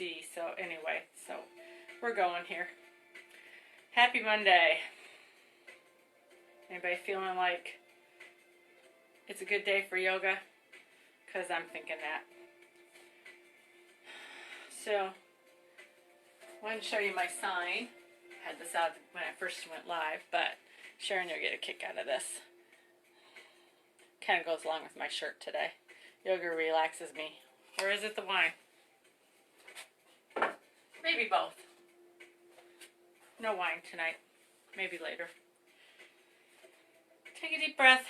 see. So anyway, so we're going here. Happy Monday. Anybody feeling like it's a good day for yoga? Because I'm thinking that. So, I wanted to show you my sign. I had this out when I first went live, but Sharon, you'll get a kick out of this. Kind of goes along with my shirt today. Yoga relaxes me. Or is it the wine? Maybe both. No wine tonight. Maybe later. Take a deep breath.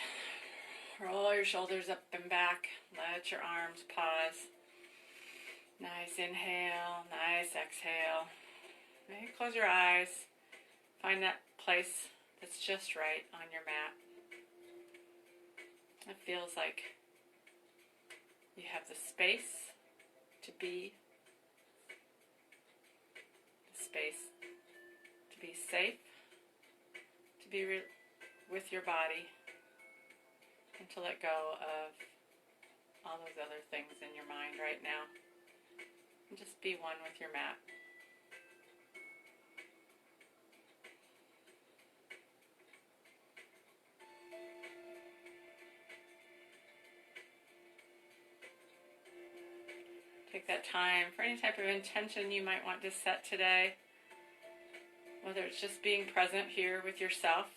Roll your shoulders up and back. Let your arms pause. Nice inhale, nice exhale. Maybe close your eyes. Find that place that's just right on your mat. It feels like you have the space to be, the space to be safe, to be with your body, and to let go of all those other things in your mind right now. And just be one with your mat. Take that time for any type of intention you might want to set today. Whether it's just being present here with yourself,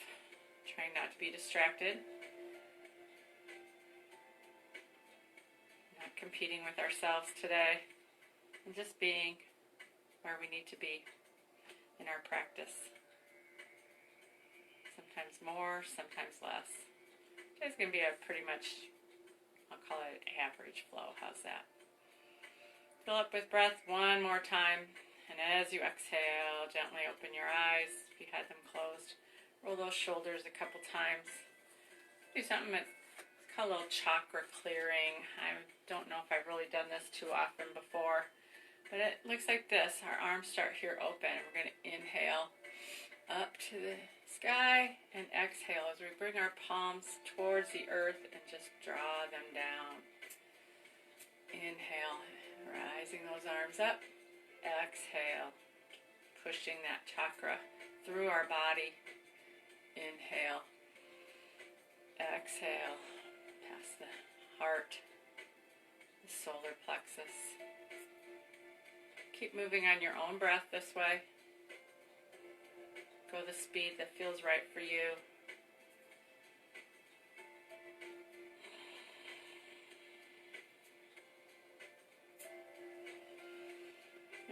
trying not to be distracted, not competing with ourselves today, and just being where we need to be in our practice. Sometimes more, sometimes less. Today's going to be a pretty much, I'll call it average flow. How's that? Fill up with breath one more time. And as you exhale, gently open your eyes if you had them closed. Roll those shoulders a couple times. Do something that's called a little chakra clearing. I don't know if I've really done this too often before. But it looks like this. Our arms start here open. And we're going to inhale up to the sky and exhale as we bring our palms towards the earth and just draw them down. Inhale. Rising those arms up, exhale, pushing that chakra through our body. Inhale, exhale, past the heart, the solar plexus. Keep moving on your own breath this way. Go the speed that feels right for you.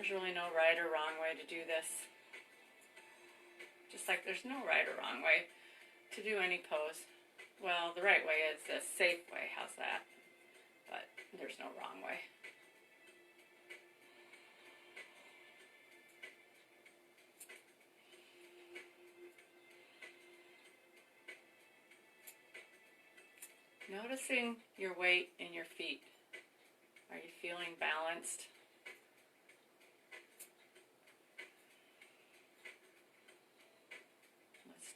There's really no right or wrong way to do this. Just like there's no right or wrong way to do any pose. Well, the right way is the safe way. How's that? But there's no wrong way. Noticing your weight in your feet. Are you feeling balanced?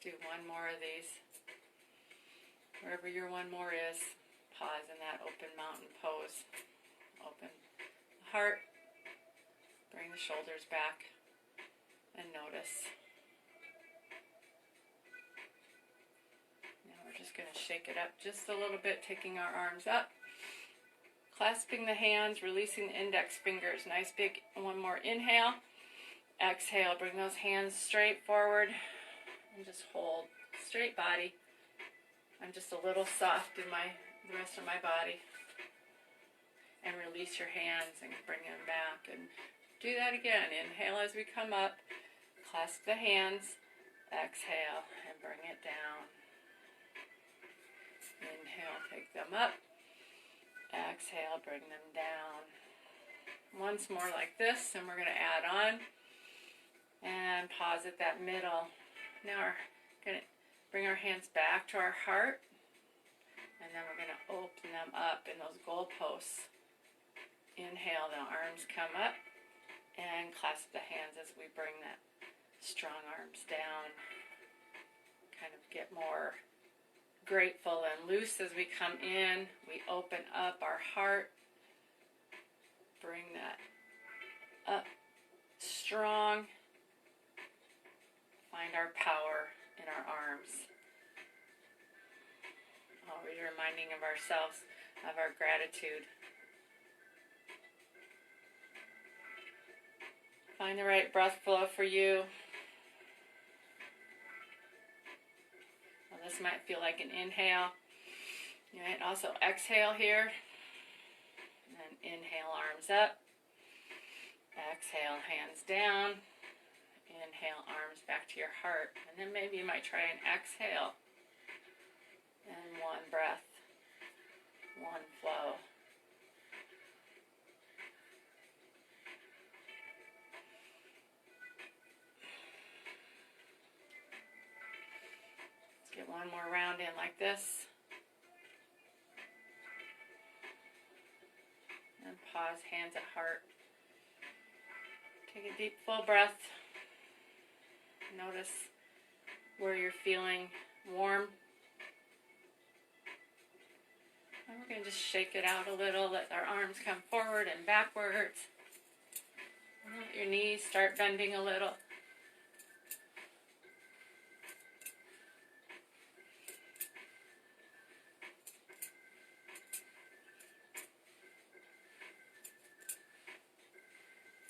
Do one more of these. Wherever your one more is, pause in that open mountain pose. Open the heart, bring the shoulders back, and notice. Now we're just going to shake it up just a little bit, taking our arms up, clasping the hands, releasing the index fingers. Nice big one more inhale. Exhale, bring those hands straight forward. And just hold straight body. I'm just a little soft in the rest of my body. And release your hands and bring them back. And do that again. Inhale as we come up. Clasp the hands. Exhale and bring it down. Inhale, take them up. Exhale, bring them down. Once more like this, and we're going to add on. And pause at that middle. Now we're going to bring our hands back to our heart, and then we're going to open them up in those goalposts. Inhale, the arms come up, and clasp the hands as we bring that strong arms down. Kind of get more grateful and loose as we come in. We open up our heart, bring that up strong. Find our power in our arms. Always reminding of ourselves of our gratitude. Find the right breath flow for you. Well, this might feel like an inhale. You might also exhale here. And then inhale, arms up. Exhale, hands down. Inhale, arms back to your heart. And then maybe you might try an exhale. And one breath. One flow. Get one more round in like this. And pause, hands at heart. Take a deep, full breath. Notice where you're feeling warm. And we're going to just shake it out a little. Let our arms come forward and backwards. And let your knees start bending a little.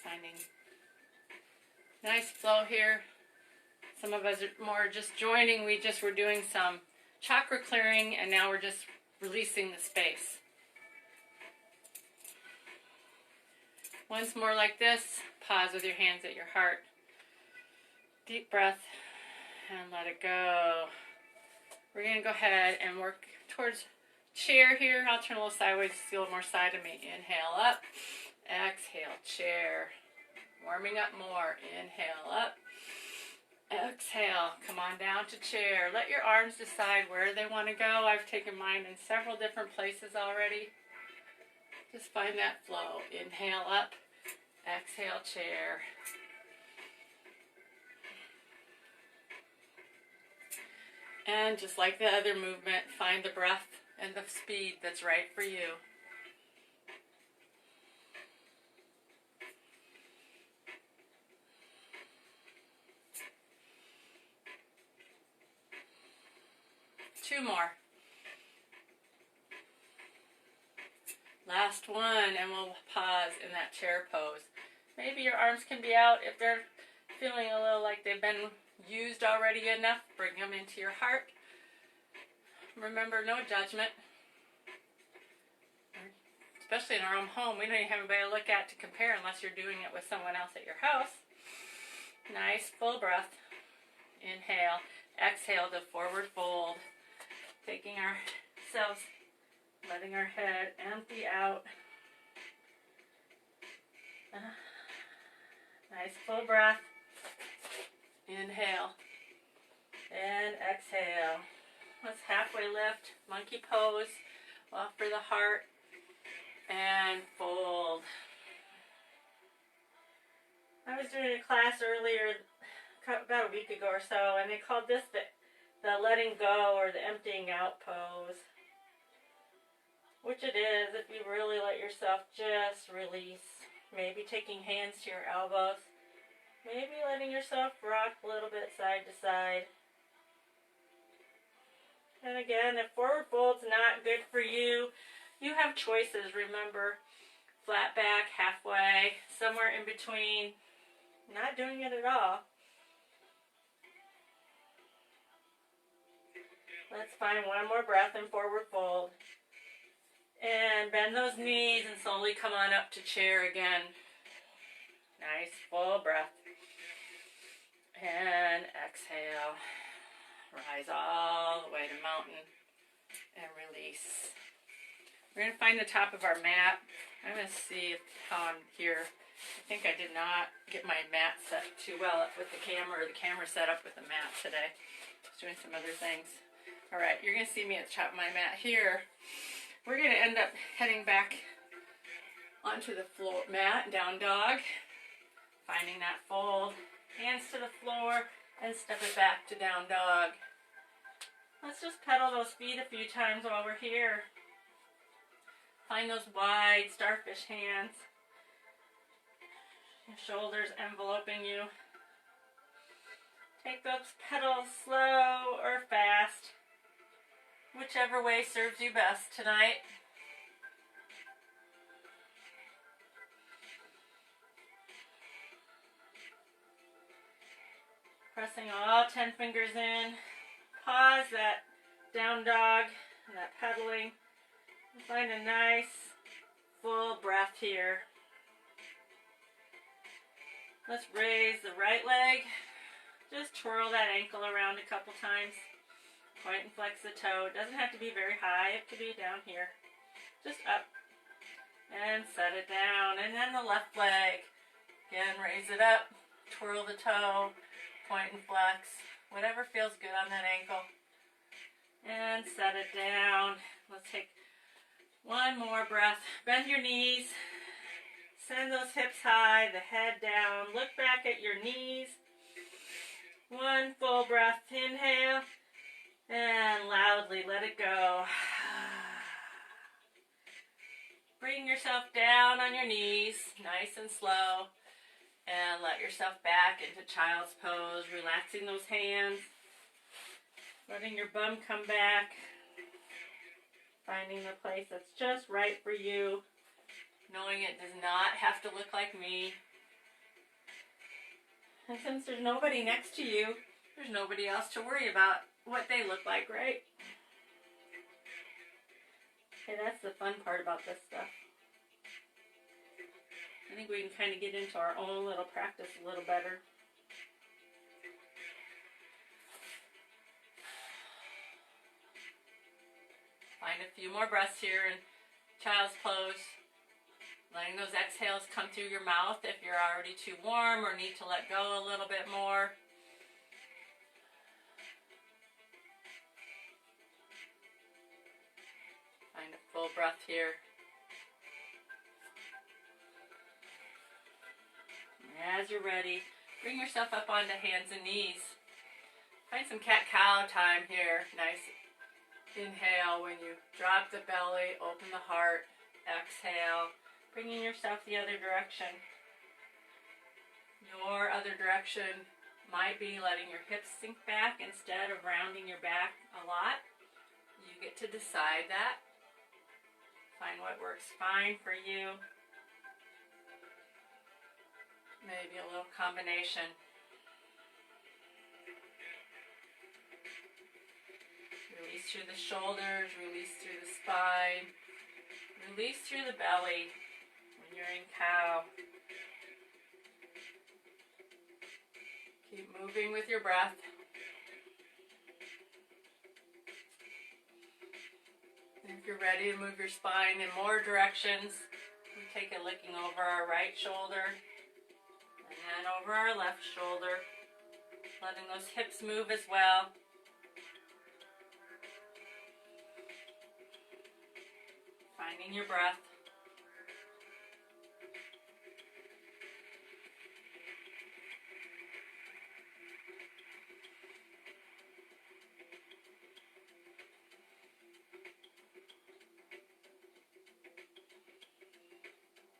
Finding nice flow here. Some of us are more just joining. We just were doing some chakra clearing, and now we're just releasing the space. Once more like this. Pause with your hands at your heart. Deep breath and let it go. We're going to go ahead and work towards chair here. I'll turn a little sideways to see a little more side of me. Inhale up. Exhale, chair. Warming up more. Inhale up. Exhale. Come on down to chair. Let your arms decide where they want to go. I've taken mine in several different places already. Just find that flow. Inhale up. Exhale, chair. And just like the other movement, find the breath and the speed that's right for you. Two more. Last one, and we'll pause in that chair pose. Maybe your arms can be out if they're feeling a little like they've been used already enough. Bring them into your heart. Remember, no judgment. Especially in our own home, we don't even have anybody to look at to compare unless you're doing it with someone else at your house. Nice, full breath. Inhale. Exhale to forward fold. Taking ourselves, letting our head empty out. Nice full breath. Inhale. And exhale. Let's halfway lift. Monkey pose. Offer the heart. And fold. I was doing a class earlier, about a week ago or so, and they called this the letting go or the emptying out pose. Which it is if you really let yourself just release. Maybe taking hands to your elbows. Maybe letting yourself rock a little bit side to side. And again, if forward fold's not good for you, you have choices. Remember, flat back, halfway, somewhere in between. Not doing it at all. Let's find one more breath in forward fold. And bend those knees and slowly come on up to chair again. Nice full breath. And exhale. Rise all the way to mountain. And release. We're going to find the top of our mat. I'm going to see how I'm here. I think I did not get my mat set too well up with the camera, or the camera set up with the mat today. I was doing some other things. Alright, you're going to see me at the top of my mat here. We're going to end up heading back onto the floor mat, down dog. Finding that fold. Hands to the floor and step it back to down dog. Let's just pedal those feet a few times while we're here. Find those wide starfish hands. Your shoulders enveloping you. Take those pedals slow or fast, whichever way serves you best tonight. Pressing all 10 fingers in. Pause that down dog and that pedaling. Find a nice full breath here. Let's raise the right leg. Just twirl that ankle around a couple times. Point and flex the toe. It doesn't have to be very high. It could be down here. Just up. And set it down. And then the left leg. Again, raise it up. Twirl the toe. Point and flex. Whatever feels good on that ankle. And set it down. Let's take one more breath. Bend your knees. Send those hips high, the head down. Look back at your knees. One full breath. Inhale. And loudly let it go. Bring yourself down on your knees, nice and slow. And let yourself back into child's pose, relaxing those hands. Letting your bum come back. Finding the place that's just right for you. Knowing it does not have to look like me. And since there's nobody next to you, there's nobody else to worry about what they look like, right? Okay, that's the fun part about this stuff. I think we can kind of get into our own little practice a little better. Find a few more breaths here in child's pose. Letting those exhales come through your mouth if you're already too warm or need to let go a little bit more. Find a full breath here. As you're ready, bring yourself up onto hands and knees. Find some cat-cow time here. Nice inhale when you drop the belly, open the heart. Exhale, bringing yourself the other direction. Your other direction might be letting your hips sink back instead of rounding your back a lot. You get to decide that. Find what works fine for you. Maybe a little combination. Release through the shoulders, release through the spine, release through the belly when you're in cow. Keep moving with your breath. And if you're ready to move your spine in more directions, we take a looking over our right shoulder. And over our left shoulder, letting those hips move as well. Finding your breath.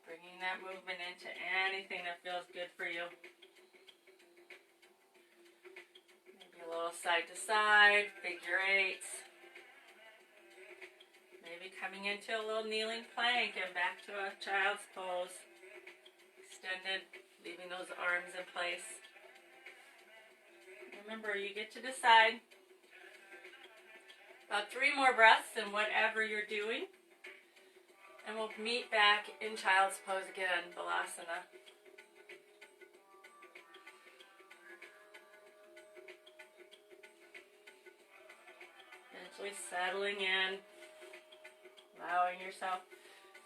Bringing that movement into anything that feels good for you. Maybe a little side to side, figure eights. Maybe coming into a little kneeling plank and back to a child's pose. Extended, leaving those arms in place. Remember, you get to decide. About 3 more breaths in whatever you're doing. And we'll meet back in child's pose again, Balasana. Eventually settling in, allowing yourself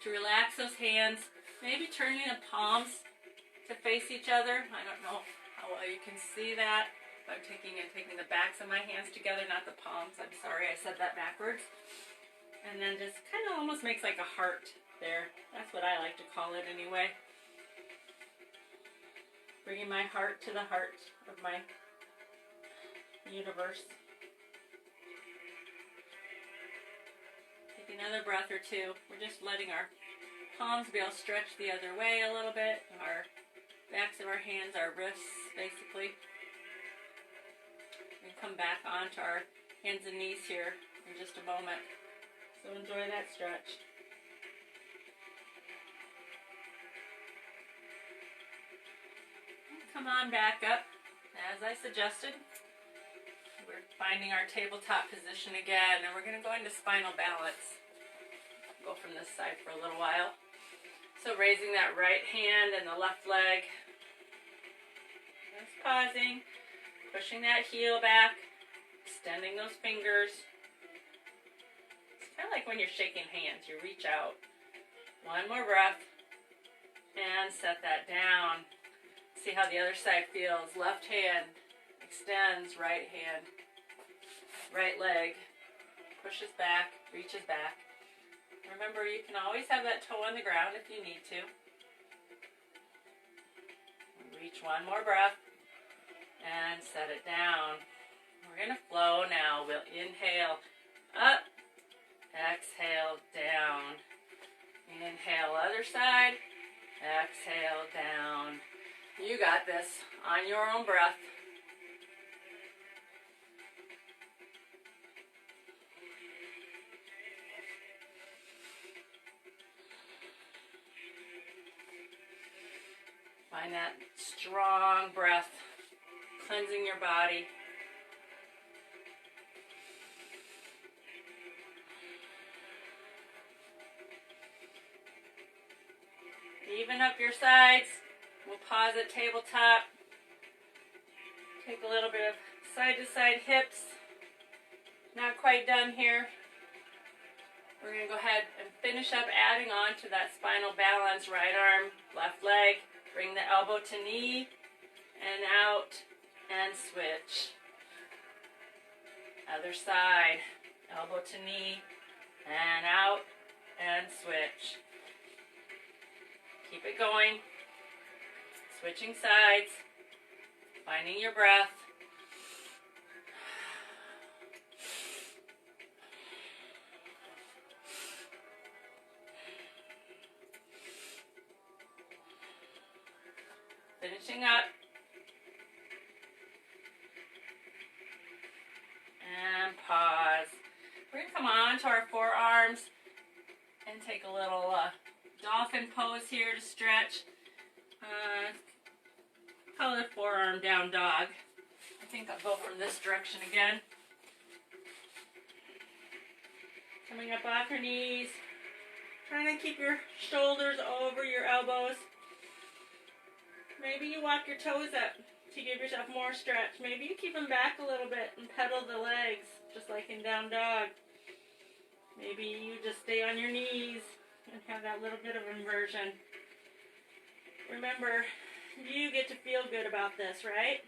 to relax those hands, maybe turning the palms to face each other. I don't know how well you can see that. I'm taking the backs of my hands together, not the palms. I'm sorry, I said that backwards. And then just kind of almost makes like a heart there. That's what I like to call it anyway. Bringing my heart to the heart of my universe. Take another breath or two. We're just letting our palms be able to stretch the other way a little bit. Our back our hands, our wrists, basically. We can come back onto our hands and knees here in just a moment. So enjoy that stretch. Come on back up, as I suggested. We're finding our tabletop position again, and we're going to go into spinal balance. Go from this side for a little while. So raising that right hand and the left leg. Just pausing, pushing that heel back, extending those fingers. It's kind of like when you're shaking hands, you reach out. One more breath, and set that down. See how the other side feels. Left hand extends, right hand, right leg pushes back, reaches back. Remember, you can always have that toe on the ground if you need to. Reach one more breath and set it down. We're going to flow now. We'll inhale up, exhale down. Inhale, other side, exhale down. You got this on your own breath. Find that strong breath, cleansing your body. Even up your sides. We'll pause at tabletop. Take a little bit of side-to-side hips. Not quite done here. We're going to go ahead and finish up adding on to that spinal balance. Right arm, left leg. Bring the elbow to knee and out and switch. Other side, elbow to knee and out and switch. Keep it going. Switching sides, finding your breath. Finishing up. And pause. We're going to come on to our forearms and take a little dolphin pose here to stretch. Call it forearm down dog. I think I'll go from this direction again. Coming up off your knees. Trying to keep your shoulders over your elbows. Maybe you walk your toes up to give yourself more stretch. Maybe you keep them back a little bit and pedal the legs, just like in down dog. Maybe you just stay on your knees and have that little bit of inversion. Remember, you get to feel good about this, right?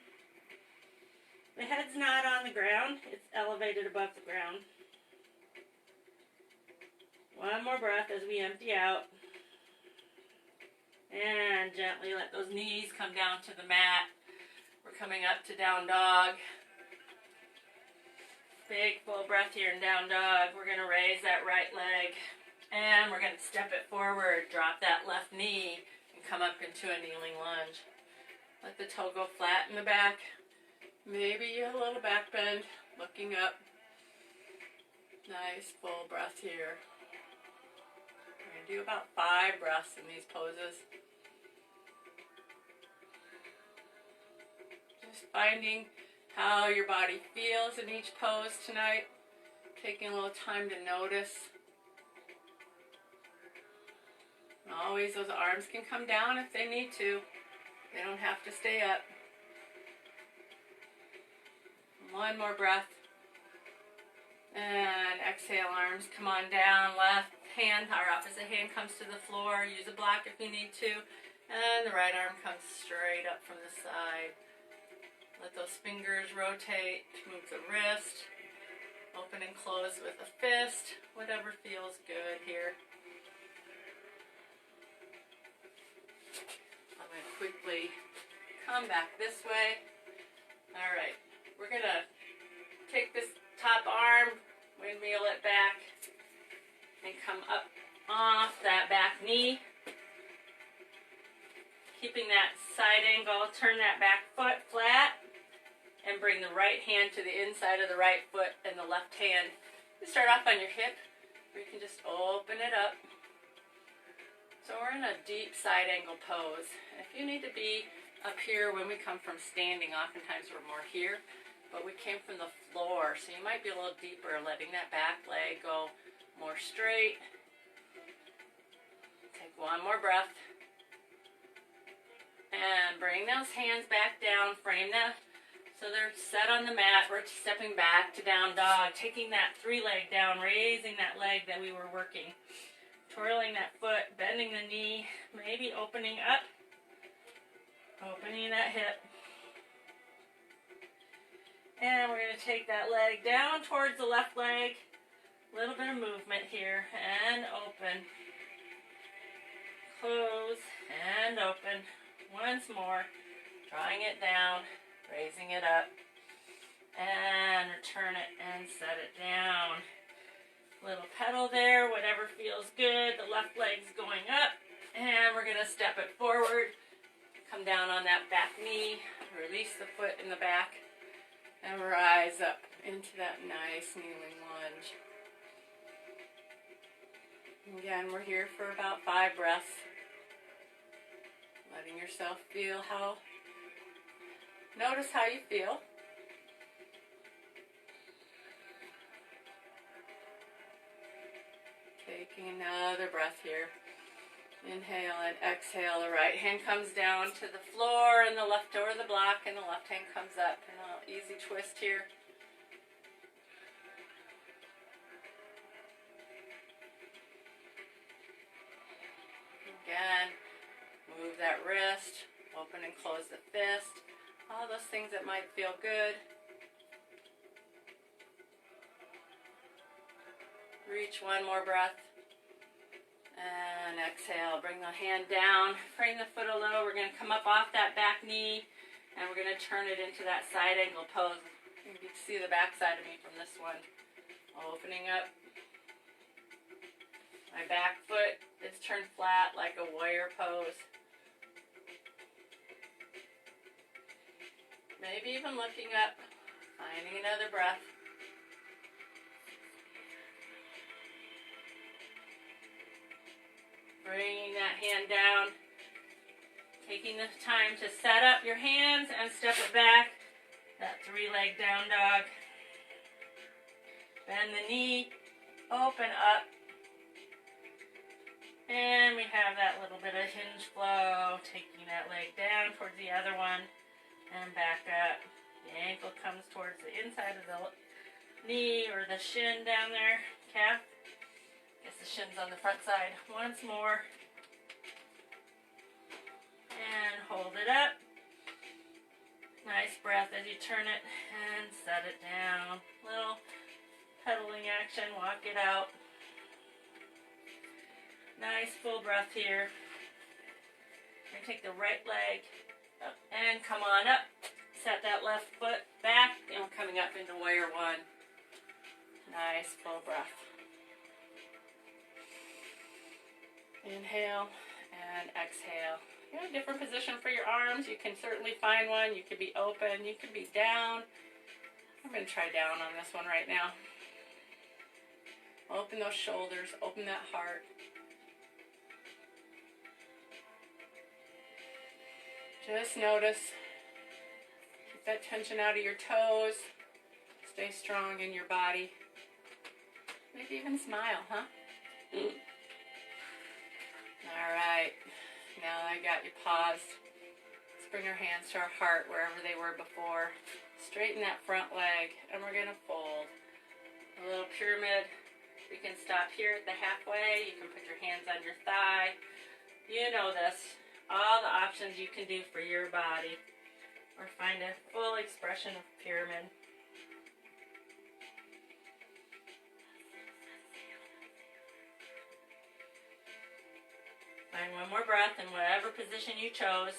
The head's not on the ground. It's elevated above the ground. One more breath as we empty out. And gently let those knees come down to the mat. We're coming up to down dog. Big full breath here in down dog. We're going to raise that right leg. And we're going to step it forward. Drop that left knee. Come up into a kneeling lunge. Let the toe go flat in the back. Maybe a little back bend, looking up. Nice full breath here. We're going to do about 5 breaths in these poses. Just finding how your body feels in each pose tonight. Taking a little time to notice. Always, those arms can come down if they need to. They don't have to stay up. One more breath. And exhale, arms come on down. Left hand, our opposite hand comes to the floor. Use a block if you need to. And the right arm comes straight up from the side. Let those fingers rotate. Move the wrist. Open and close with a fist. Whatever feels good here. I'm going to quickly come back this way. All right, we're going to take this top arm, windmill it back, and come up off that back knee. Keeping that side angle, turn that back foot flat and bring the right hand to the inside of the right foot and the left hand. You start off on your hip, or you can just open it up. So we're in a deep side angle pose. If you need to be up here when we come from standing, oftentimes we're more here, but we came from the floor, so you might be a little deeper, letting that back leg go more straight. Take one more breath. And bring those hands back down, frame them so they're set on the mat. We're stepping back to down dog, taking that 3-leg down, raising that leg that we were working. Twirling that foot, bending the knee, maybe opening up, opening that hip. And we're going to take that leg down towards the left leg. A little bit of movement here, and open. Close, and open. Once more, drawing it down, raising it up, and return it and set it down. Little pedal there, whatever feels good. The left leg's going up, and we're going to step it forward. Come down on that back knee, release the foot in the back, and rise up into that nice kneeling lunge. Again, we're here for about 5 breaths. Letting yourself feel notice how you feel. Taking another breath here. Inhale and exhale. The right hand comes down to the floor and the left over the block, and the left hand comes up. And a little easy twist here. Again, move that wrist, open and close the fist. All those things that might feel good. Reach one more breath. And exhale. Bring the hand down. Frame the foot a little. We're going to come up off that back knee. And we're going to turn it into that side angle pose. You can see the back side of me from this one. Opening up. My back foot is turned flat like a warrior pose. Maybe even looking up. Finding another breath. Bringing that hand down, taking the time to set up your hands and step it back, that 3-leg down dog. Bend the knee, open up, and we have that little bit of hinge flow, taking that leg down towards the other one, and back up. The ankle comes towards the inside of the knee or the shin down there, calf. Guess the shin's on the front side. Once more. And hold it up. Nice breath as you turn it and set it down. Little pedaling action. Walk it out. Nice full breath here. You're going to take the right leg up and come on up. Set that left foot back. And we're coming up into warrior one. Nice full breath. Inhale and exhale. You have a different position for your arms. You can certainly find one. You could be open. You could be down. I'm going to try down on this one right now. Open those shoulders. Open that heart. Just notice. Keep that tension out of your toes. Stay strong in your body. Maybe even smile, huh? Alright, now I got you paused. Let's bring our hands to our heart wherever they were before. Straighten that front leg, and we're going to fold. A little pyramid. You can stop here at the halfway. You can put your hands on your thigh. You know this. All the options you can do for your body. Or find a full expression of pyramid. Find one more breath in whatever position you chose.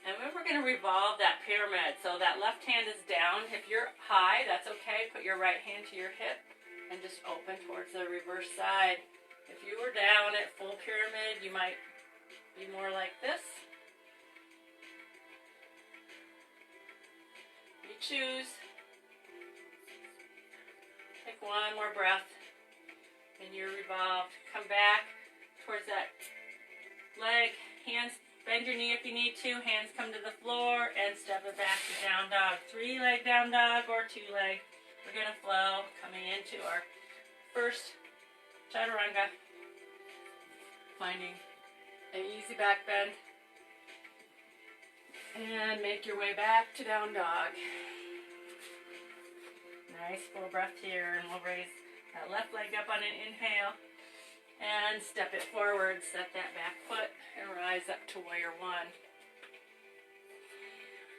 And then we're going to revolve that pyramid. So that left hand is down. If you're high, that's okay. Put your right hand to your hip and just open towards the reverse side. If you were down at full pyramid, you might Be more like this. You choose. Take one more breath. And you're revolved. Come back towards that leg. Hands, bend your knee if you need to. Hands come to the floor and step it back to down dog. 3-leg down dog or 2-leg. We're going to flow coming into our first chaturanga. Finding an easy back bend. And make your way back to down dog. Nice full breath here, and we'll raise that left leg up on an inhale and step it forward. Set that back foot and rise up to warrior one.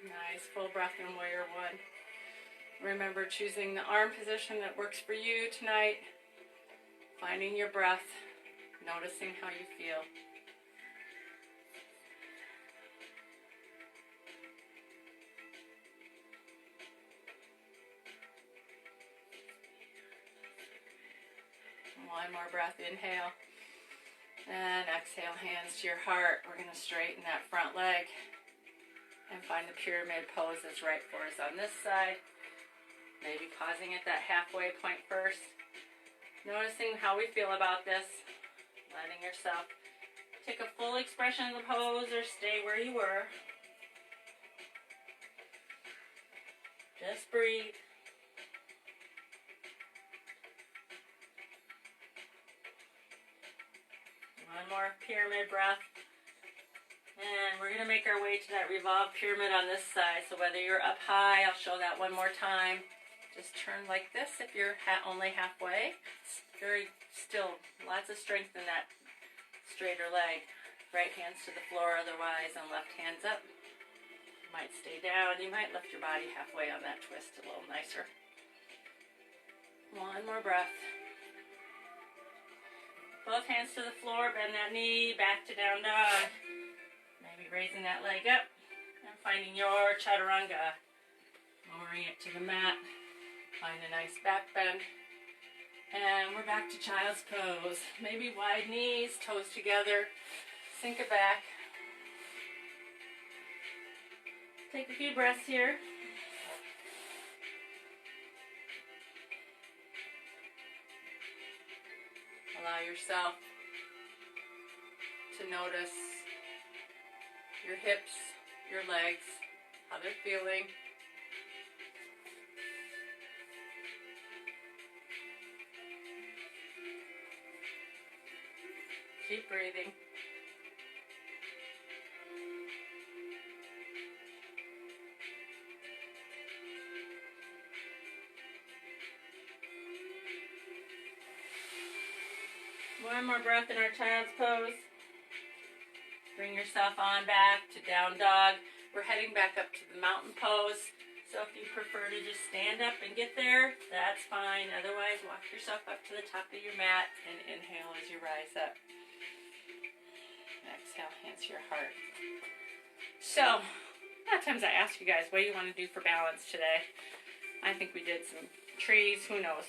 Nice full breath in warrior one. Remember choosing the arm position that works for you tonight. Finding your breath, noticing how you feel. One more breath, inhale, and exhale, hands to your heart. We're going to straighten that front leg and find the pyramid pose that's right for us on this side. Maybe pausing at that halfway point first. Noticing how we feel about this. Letting yourself take a full expression of the pose or stay where you were. Just breathe. One more pyramid breath. And we're going to make our way to that revolved pyramid on this side. So whether you're up high, I'll show that one more time. Just turn like this if you're only halfway. It's very still, lots of strength in that straighter leg. Right hands to the floor otherwise, and left hands up. You might stay down. You might lift your body halfway on that twist a little nicer. One more breath. Both hands to the floor, bend that knee, back to down dog. Maybe raising that leg up and finding your chaturanga. Lowering it to the mat. Find a nice back bend. And we're back to child's pose. Maybe wide knees, toes together. Sink it back. Take a few breaths here. Allow yourself to notice your hips, your legs, how they're feeling. Keep breathing. One more breath in our child's pose. Bring yourself on back to down dog. We're heading back up to the mountain pose. So if you prefer to just stand up and get there, that's fine. Otherwise, walk yourself up to the top of your mat and inhale as you rise up. Exhale, hands to your heart. So, a lot of times I ask you guys, what do you want to do for balance today? I think we did some trees, who knows.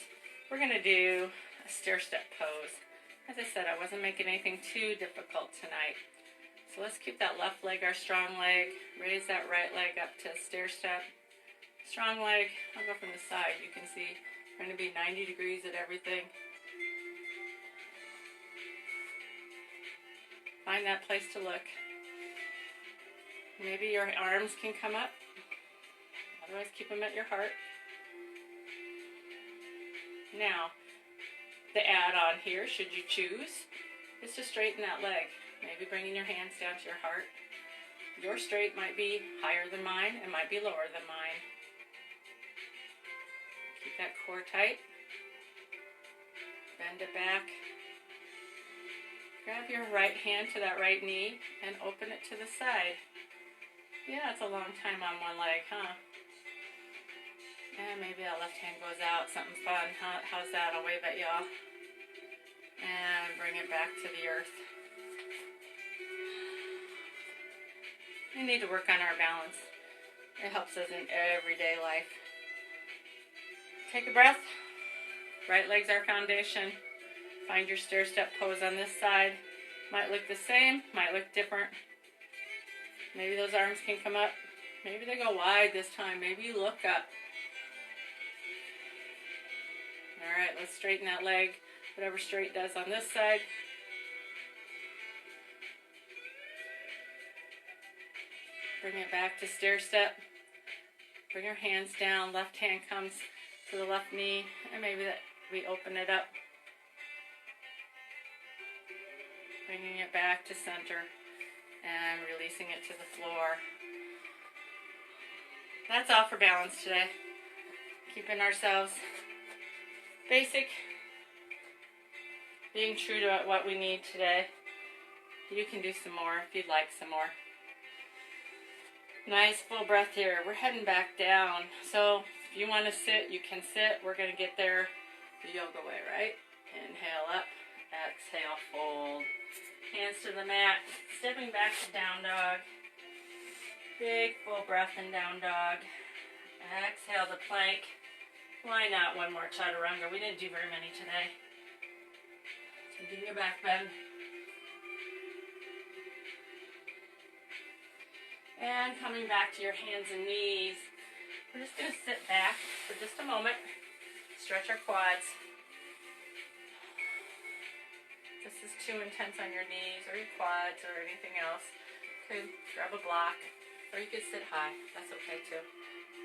We're going to do a stair-step pose. As I said, I wasn't making anything too difficult tonight. So let's keep that left leg our strong leg. Raise that right leg up to stair-step. Strong leg. I'll go from the side. You can see we're going to be 90 degrees at everything. Find that place to look. Maybe your arms can come up. Otherwise, keep them at your heart. Now, the add-on here, should you choose, is to straighten that leg. Maybe bringing your hands down to your heart. Your straight might be higher than mine. It might be lower than mine. Keep that core tight. Bend it back. Grab your right hand to that right knee and open it to the side. Yeah, it's a long time on one leg, huh? And maybe that left hand goes out. Something fun. How's that? I'll wave at y'all. And bring it back to the earth. We need to work on our balance. It helps us in everyday life. Take a breath. Right leg's our foundation. Find your stair-step pose on this side. Might look the same, might look different. Maybe those arms can come up. Maybe they go wide this time. Maybe you look up. All right, let's straighten that leg. Whatever straight does on this side. Bring it back to stair step. Bring your hands down. Left hand comes to the left knee. And maybe that we open it up. Bringing it back to center. And releasing it to the floor. That's all for balance today. Keeping ourselves basic. Being true to what we need today. You can do some more if you'd like some more. Nice full breath here. We're heading back down. So if you want to sit, you can sit. We're going to get there the yoga way, right? Inhale up. Exhale, fold. Hands to the mat. Stepping back to down dog. Big full breath in down dog. Exhale to plank. Why not one more chaturanga? We didn't do very many today. So do your back bend. And coming back to your hands and knees. We're just going to sit back for just a moment. Stretch our quads. If this is too intense on your knees or your quads or anything else, you could grab a block or you could sit high. That's okay too.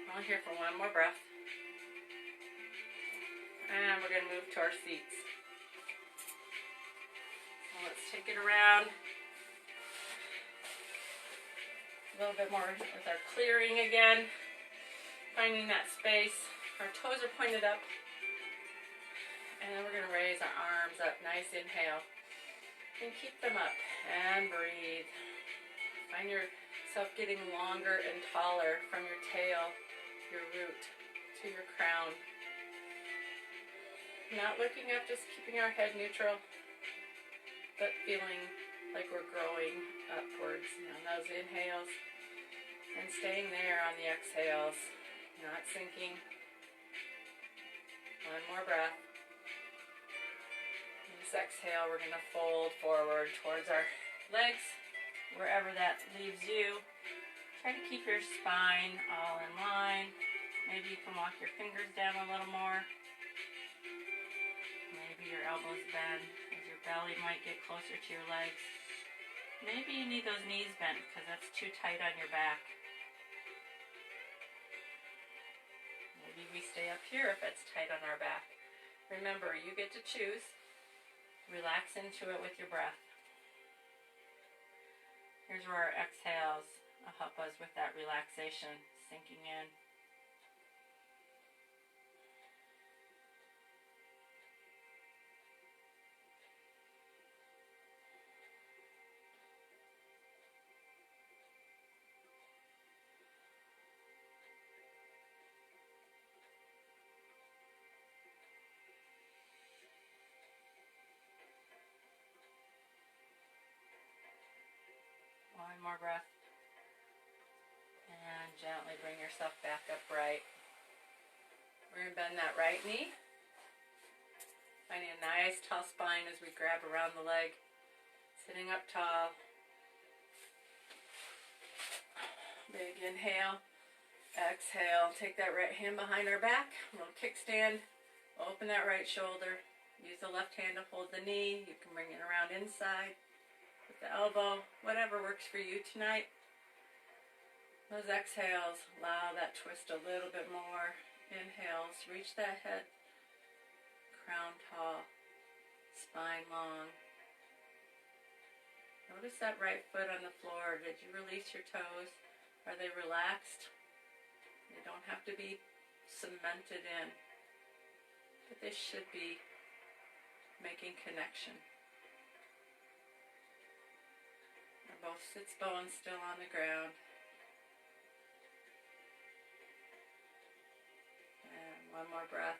We're only here for one more breath. And we're going to move to our seats. So let's take it around. A little bit more with our clearing again. Finding that space. Our toes are pointed up. And we're going to raise our arms up. Nice inhale. And keep them up. And breathe. Find yourself getting longer and taller from your tail, your root, to your crown. Not looking up, just keeping our head neutral. But feeling like we're growing upwards on those inhales. And staying there on the exhales. Not sinking. One more breath. This exhale, we're going to fold forward towards our legs, wherever that leaves you. Try to keep your spine all in line. Maybe you can walk your fingers down a little more. Maybe your elbows bend as your belly might get closer to your legs. Maybe you need those knees bent because that's too tight on your back. Maybe we stay up here if it's tight on our back. Remember, you get to choose. Relax into it with your breath. Here's where our exhales will help us with that relaxation, sinking in. One more breath. And gently bring yourself back upright. We're going to bend that right knee. Finding a nice tall spine as we grab around the leg. Sitting up tall. Big inhale. Exhale. Take that right hand behind our back. A little kickstand. Open that right shoulder. Use the left hand to hold the knee. You can bring it around inside. With the elbow, whatever works for you tonight. Those exhales, allow that twist a little bit more. Inhales, reach that head, crown tall, spine long. Notice that right foot on the floor. Did you release your toes? Are they relaxed? They don't have to be cemented in, but they should be making connection. Both sits bones still on the ground. And one more breath.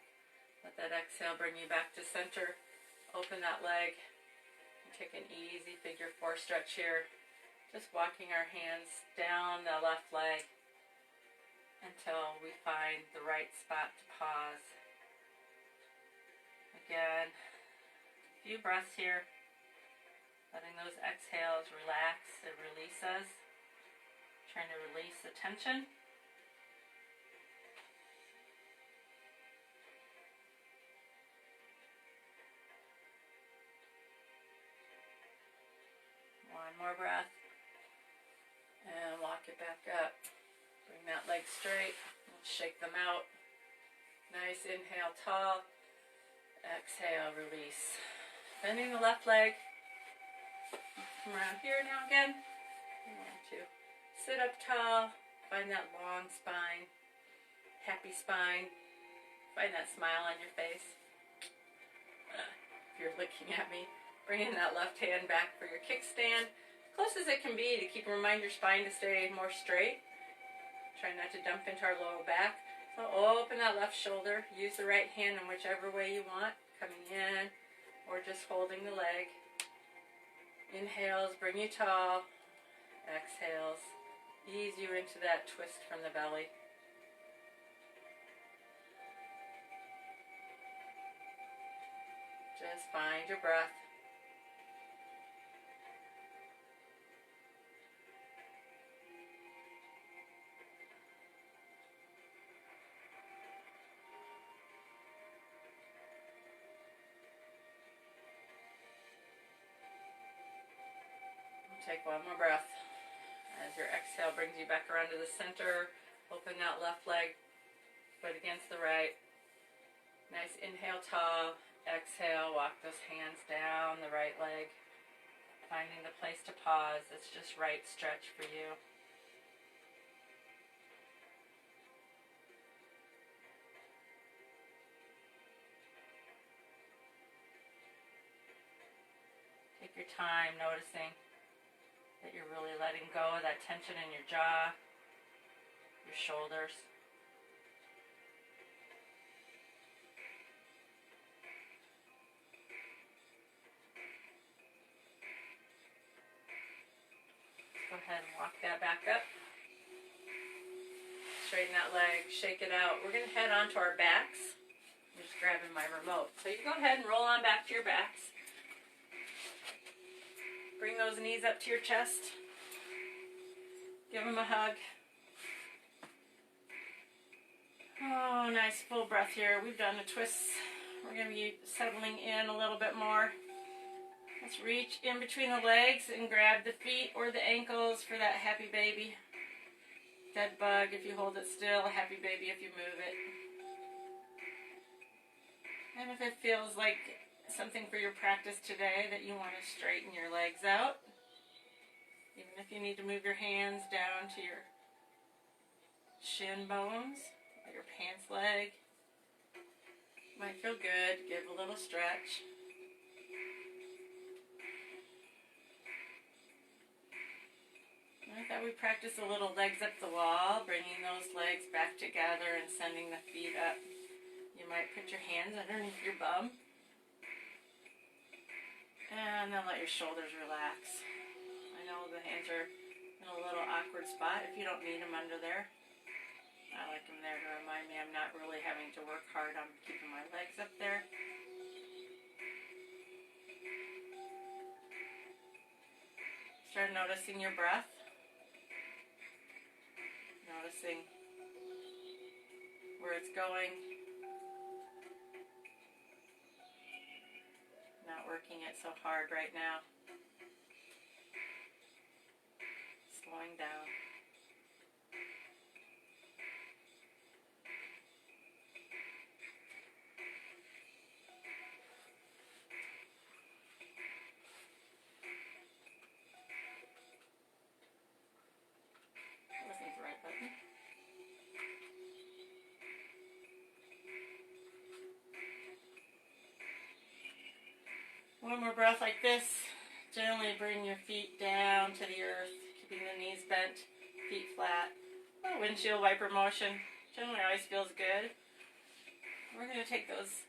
Let that exhale bring you back to center. Open that leg. And take an easy figure 4 stretch here. Just walking our hands down the left leg until we find the right spot to pause. Again, a few breaths here. Letting those exhales relax and release us. Trying to release the tension. One more breath. And walk it back up. Bring that leg straight. And shake them out. Nice inhale, tall. Exhale, release. Bending the left leg. Come around here now again. You want to sit up tall. Find that long spine. Happy spine. Find that smile on your face. If you're looking at me. Bringing that left hand back for your kickstand. Close as it can be to remind your spine to stay more straight. Try not to dump into our lower back. So open that left shoulder. Use the right hand in whichever way you want. Coming in or just holding the leg. Inhales, bring you tall. Exhales, ease you into that twist from the belly. Just find your breath. Take one more breath. As your exhale brings you back around to the center, open that left leg, foot against the right. Nice inhale, tall. Exhale, walk those hands down the right leg. Finding the place to pause. It's just right stretch for you. Take your time noticing that you're really letting go of that tension in your jaw, your shoulders. Go ahead and walk that back up. Straighten that leg, shake it out. We're going to head onto our backs. I'm just grabbing my remote. So you go ahead and roll on back to your backs. Bring those knees up to your chest. Give them a hug. Oh, nice full breath here. We've done the twists. We're going to be settling in a little bit more. Let's reach in between the legs and grab the feet or the ankles for that happy baby. Dead bug if you hold it still. Happy baby if you move it. And if it feels like something for your practice today that you want to straighten your legs out. Even if you need to move your hands down to your shin bones or your pants leg. Might feel good. Give a little stretch. I thought we practice a little legs up the wall, bringing those legs back together and sending the feet up. You might put your hands underneath your bum. And then let your shoulders relax. I know the hands are in a little awkward spot. If you don't need them under there, I like them there to remind me I'm not really having to work hard on keeping my legs up there. Start noticing your breath. Noticing where it's going. Not working it so hard right now. Slowing down. That wasn't the right button. One more breath like this. Gently bring your feet down to the earth, keeping the knees bent, feet flat. A windshield wiper motion. Generally always feels good. We're going to take those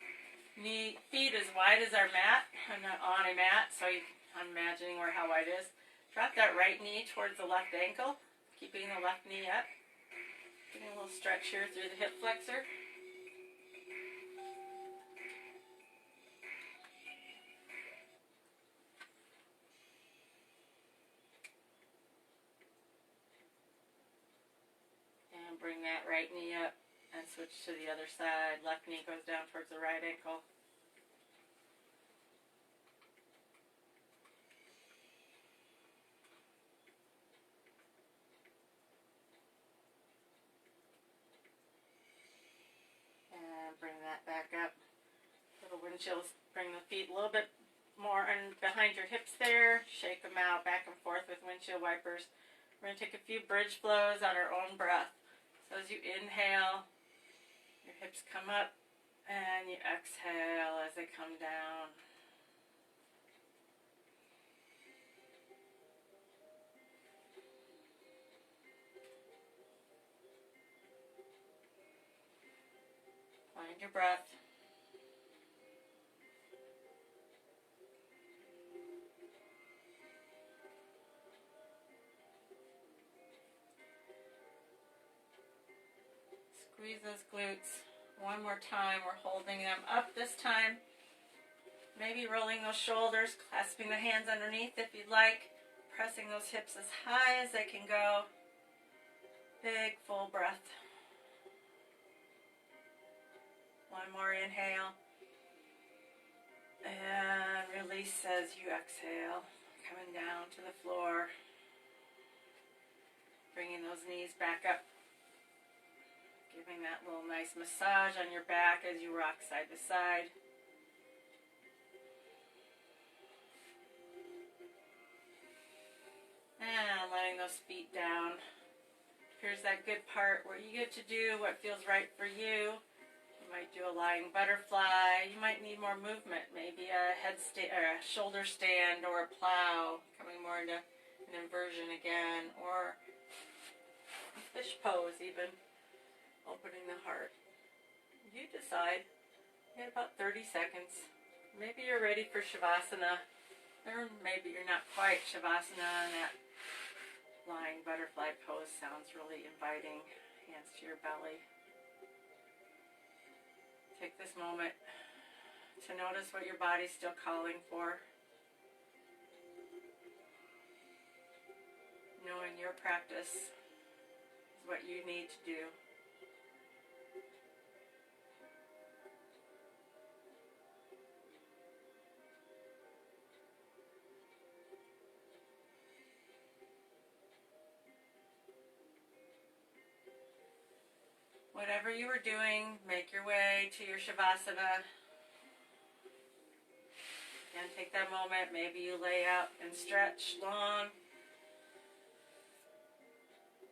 feet as wide as our mat. I'm not on a mat, so I'm imagining how wide it is. Drop that right knee towards the left ankle, keeping the left knee up. Getting a little stretch here through the hip flexor. And bring that right knee up and switch to the other side. Left knee goes down towards the right ankle. And bring that back up. Little windshields, bring the feet a little bit more in behind your hips there. Shake them out back and forth with windshield wipers. We're going to take a few bridge flows on our own breath. So as you inhale, your hips come up, and you exhale as they come down. Find your breath. Squeeze those glutes. One more time. We're holding them up this time. Maybe rolling those shoulders, clasping the hands underneath if you'd like. Pressing those hips as high as they can go. Big full breath. One more inhale. And release as you exhale. Coming down to the floor. Bringing those knees back up. Giving that little nice massage on your back as you rock side to side. And letting those feet down. Here's that good part where you get to do what feels right for you. You might do a lying butterfly. You might need more movement. Maybe a or a shoulder stand or a plow. Coming more into an inversion again. Or a fish pose even. Opening the heart. You decide. You have about 30 seconds. Maybe you're ready for Shavasana. Or maybe you're not quite. Shavasana and that lying butterfly pose sounds really inviting. Hands to your belly. Take this moment to notice what your body's still calling for. Knowing your practice is what you need to do. Whatever you were doing, make your way to your Shavasana. And take that moment. Maybe you lay out and stretch long.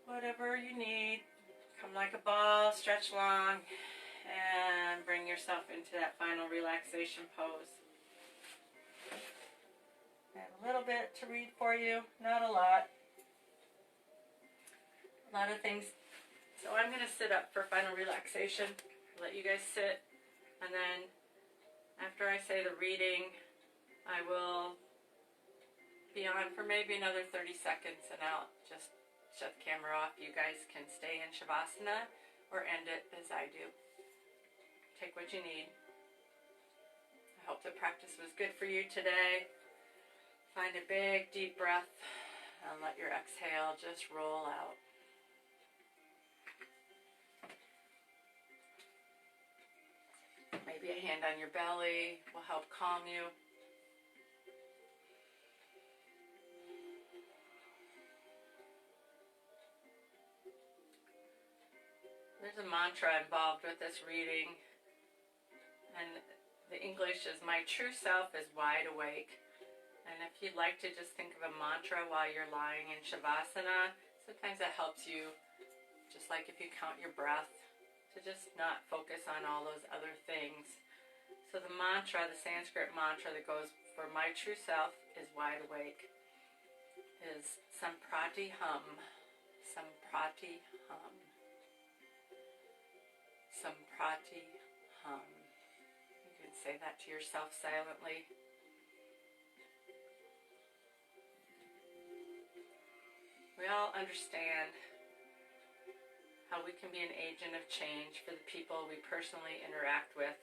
Whatever you need. Come like a ball, stretch long, and bring yourself into that final relaxation pose. And a little bit to read for you, not a lot. A lot of things. So I'm going to sit up for final relaxation. Let you guys sit, and then after I say the reading, I will be on for maybe another 30 seconds, and I'll just shut the camera off. You guys can stay in Shavasana or end it as I do. Take what you need. I hope the practice was good for you today. Find a big, deep breath and let your exhale just roll out. Maybe a hand on your belly will help calm you. There's a mantra involved with this reading, and the English is, "My true self is wide awake." And if you'd like to just think of a mantra while you're lying in Shavasana, sometimes it helps you, just like if you count your breath, to just not focus on all those other things. So the mantra, the Sanskrit mantra that goes for "my true self is wide awake" is Samprati hum, Samprati hum, Samprati hum. You can say that to yourself silently. We all understand how we can be an agent of change for the people we personally interact with,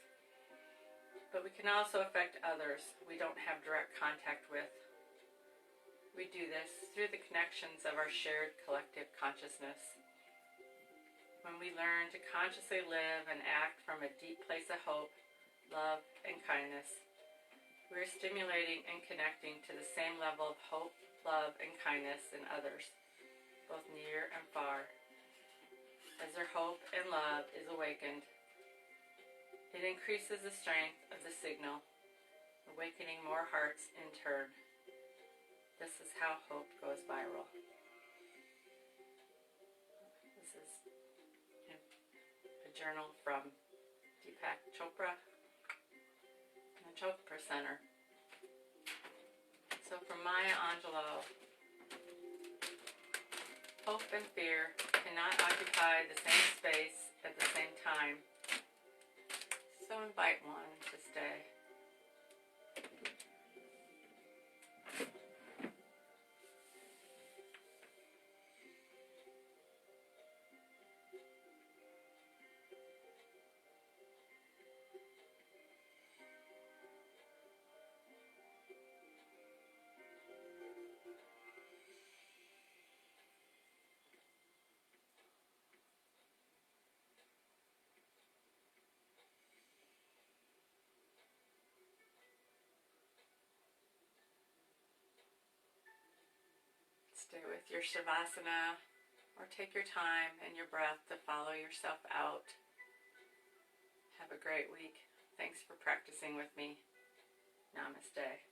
but we can also affect others we don't have direct contact with. We do this through the connections of our shared collective consciousness. When we learn to consciously live and act from a deep place of hope, love, and kindness, we're stimulating and connecting to the same level of hope, love, and kindness in others, both near and far. As their hope and love is awakened, it increases the strength of the signal, awakening more hearts in turn. This is how hope goes viral. This is a journal from Deepak Chopra and the Chopra Center. So from Maya Angelou, hope and fear cannot occupy the same space at the same time. So invite one to stay. Stay with your Shavasana, or take your time and your breath to follow yourself out. Have a great week. Thanks for practicing with me. Namaste.